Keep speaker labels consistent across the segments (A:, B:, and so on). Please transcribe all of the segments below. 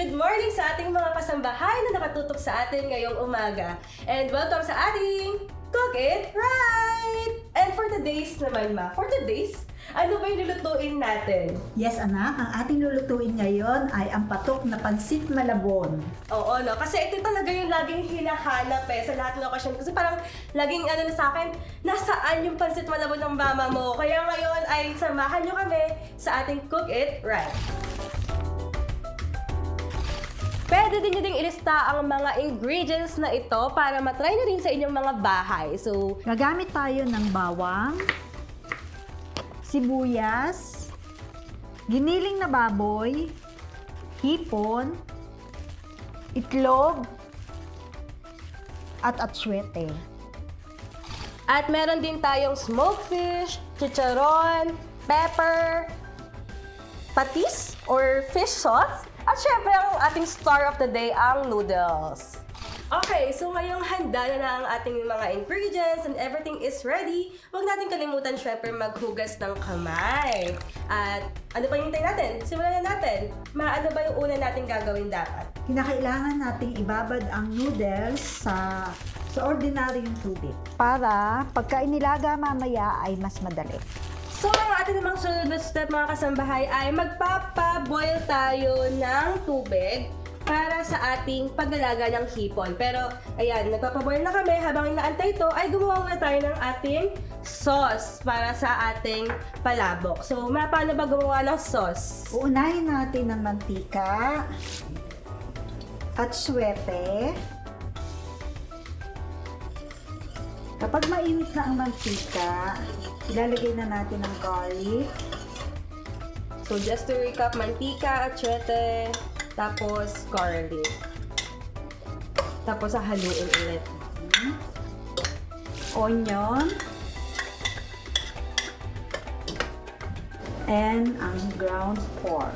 A: good morning sa ating mga kasambahay na nakatutok sa atin ngayong umaga. And welcome sa ating Cook It Right! And for today's naman for today's, ano ba yung lulutuin natin?
B: Yes, anak. Ang ating lulutuin ngayon ay ang patok na pansit malabon.
A: Oo, no? Kasi ito talaga yung laging hinahanap sa lahat ng okasyon. Kasi parang laging na sa akin, nasaan yung pansit malabon ng mama mo? Kaya ngayon ay samahan nyo kami sa ating Cook It Right. Pwede din nyo ding ilista ang mga ingredients na ito para matry na rin sa inyong mga bahay. So,
B: gagamit tayo ng bawang, sibuyas, giniling na baboy, hipon, itlog, at atsuete.
A: At meron din tayong smoked fish, chicharon, pepper, patis or fish sauce, at syempre ang ating star of the day, ang noodles. Okay, so ngayong handa na ang ating mga ingredients and everything is ready, huwag natin kalimutan syempre maghugas ng kamay. At ano pa yung hintay natin? Simulan na natin. Ano ba yung una natin gagawin dapat?
B: Kinakailangan nating ibabad ang noodles sa ordinaryong tubig para pagka inilaga mamaya ay mas madali.
A: So, ang ating namang sunod na step mga kasambahay ay magpapaboil tayo ng tubig para sa ating paglalaga ng hipon. Pero, ayan, nagpapaboil na kami. Habang inaantay ito, ay gumawa na tayo ng ating sauce para sa ating palabok. So, paano ba gumawa ng sauce?
B: Uunahin natin ng mantika at suwete. Kapag mainit na ang mantika, ilalagay na natin ang garlic.
A: So, just to recap, mantika, atsuete, tapos garlic. Tapos, haluin ulit.
B: Onion. And ang ground pork.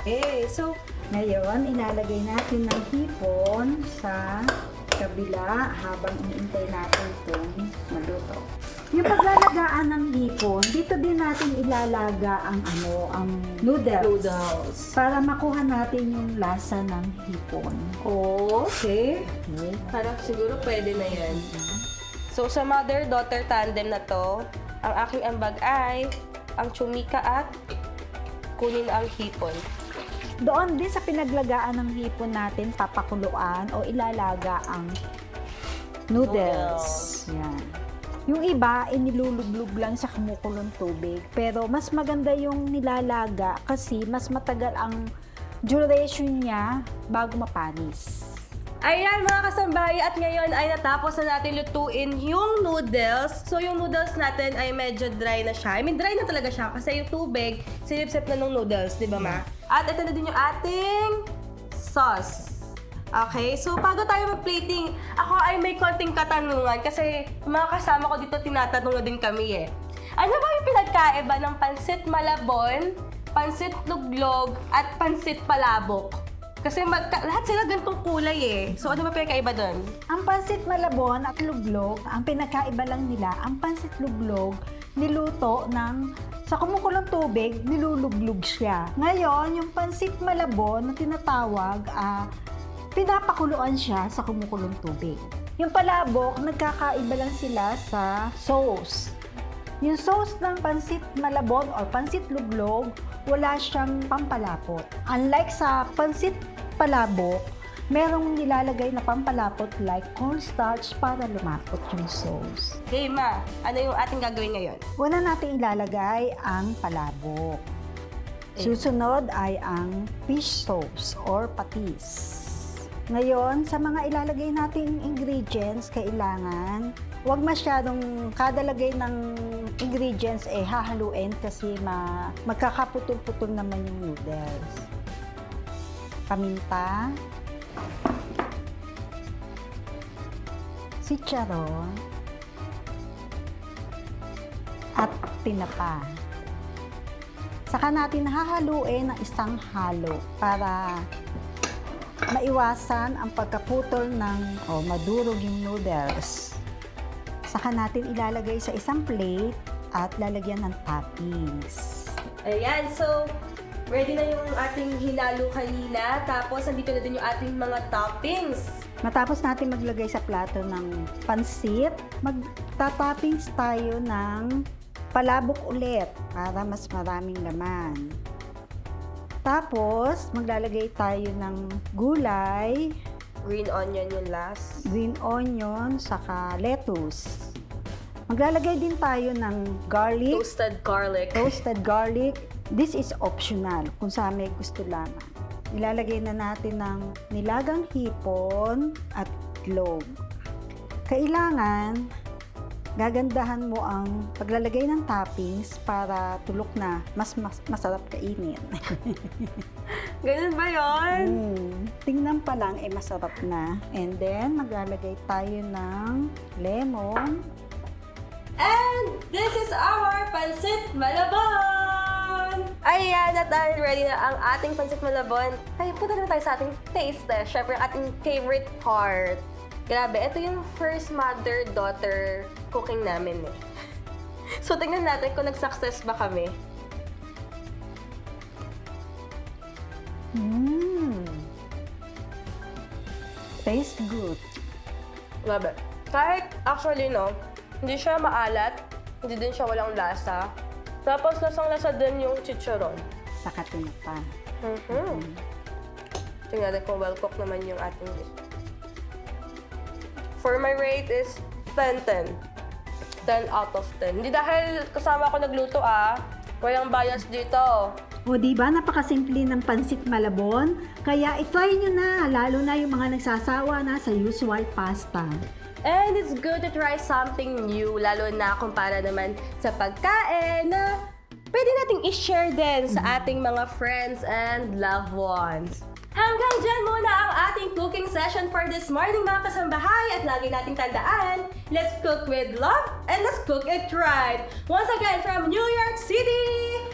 A: Okay, so,
B: ngayon, ilalagay natin ng hipon sa kabila habang iniintay natin itong maluto. Yung paglalagaan ng hipon, dito din natin ilalaga ang noodles. Para makuha natin yung lasa ng hipon.
A: okay. Parang siguro pwede na yan. So, sa mother-daughter tandem na to, ang aking ambag ay ang chumika at kunin ang hipon.
B: Doon din sa pinaglagaan ng hipon natin, papakuluan o ilalaga ang noodles. Yan. Yung iba, inilulublog lang sa kumukulong tubig. Pero mas maganda yung nilalaga kasi mas matagal ang duration niya bago mapanis.
A: Ayan mga kasambahay, at ngayon ay natapos na natin lutuin yung noodles. So yung noodles natin ay medyo dry na siya. I mean, dry na talaga siya kasi yung tubig, sinip-sip na ng noodles, di ba ma? At ito na din yung ating sauce. Okay, so bago tayo mag-plating, ako ay may konting katanungan kasi mga kasama ko dito tinatanong na din kami Ano ba yung pinagkaiba ng pansit malabon, pansit luglog, at pansit palabok? Kasi lahat sila ganitong kulay So ano ba pinagkaiba doon?
B: Ang pansit malabon at luglog, ang pinagkaiba lang nila, ang pansit luglog, niluto sa kumukulong tubig, niluluglog siya. Ngayon, yung pansit malabon na tinatawag, pinapakuluan siya sa kumukulong tubig. Yung palabok, nagkakaiba lang sila sa sauce. Yung sauce ng pansit malabon or pansit luglog, wala siyang pampalapot. Unlike sa pansit palabok, merong nilalagay na pampalapot like cornstarch para lumapot yung sauce.
A: Okay ma, ano yung ating gagawin ngayon?
B: Una natin ilalagay ang palabok. Susunod ay ang fish sauce or patis. Ngayon, sa mga ilalagay nating ingredients, kailangan huwag masyadong kadalagay ng ingredients hahaluin kasi magkakaputol-putol naman yung noodles. Paminta, chicharon, at tinapa. Saka natin hahaluin ng isang halo para maiwasan ang pagkaputol ng madurog yung noodles. Saka natin ilalagay sa isang plate at lalagyan ng toppings.
A: Ayan, so ready na yung ating hinalo kanina. Tapos, nandito na din yung ating mga toppings.
B: Matapos natin maglagay sa plato ng pansit, magtatoppings tayo ng palabok ulit para mas maraming laman. Tapos, maglalagay tayo ng gulay,
A: Green onion yung last.
B: green onion, saka lettuce. Maglalagay din tayo ng garlic,
A: Toasted garlic.
B: roasted garlic. This is optional kung sa may gusto lamang. Ilalagay na natin ng nilagang hipon at itlog. Kailangan gagandahan mo ang paglalagay ng toppings para tulok na mas masarap kainin.
A: Ganun ba yun?
B: Tingnan pa lang masarap na. And then maglalagay tayo ng lemon.
A: And this is our Pansit Malabon! Ayan, at ready na ang ating Pansit Malabon. Ay, punta na tayo sa ating taste test. Siyempre, ang ating favorite part. Grabe, ito yung first mother-daughter cooking namin eh. So, tingnan natin kung nag-success ba kami.
B: Tastes good.
A: Grabe. Kahit actually, no, hindi siya maalat, hindi din siya walang lasa. Tapos, lasang-lasa din yung chicharon.
B: Saka tinapa.
A: Tingnan natin kung well-cooked naman yung ating dish. For my rate is 10-10. 10 out of 10. Hindi dahil kasama ako nagluto walang bias dito.
B: O diba, napakasimple ng pansit malabon? Kaya itry nyo na, lalo na yung mga nagsasawa na sa usual pasta.
A: And it's good to try something new, lalo na kumpara naman sa pagkain na pwede nating i-share din sa ating mga friends and loved ones. Hanggang dyan muna ang ating cooking session for this morning mga kasambahay at lagi nating tandaan, let's cook with love and let's cook it right. Once again from New York City,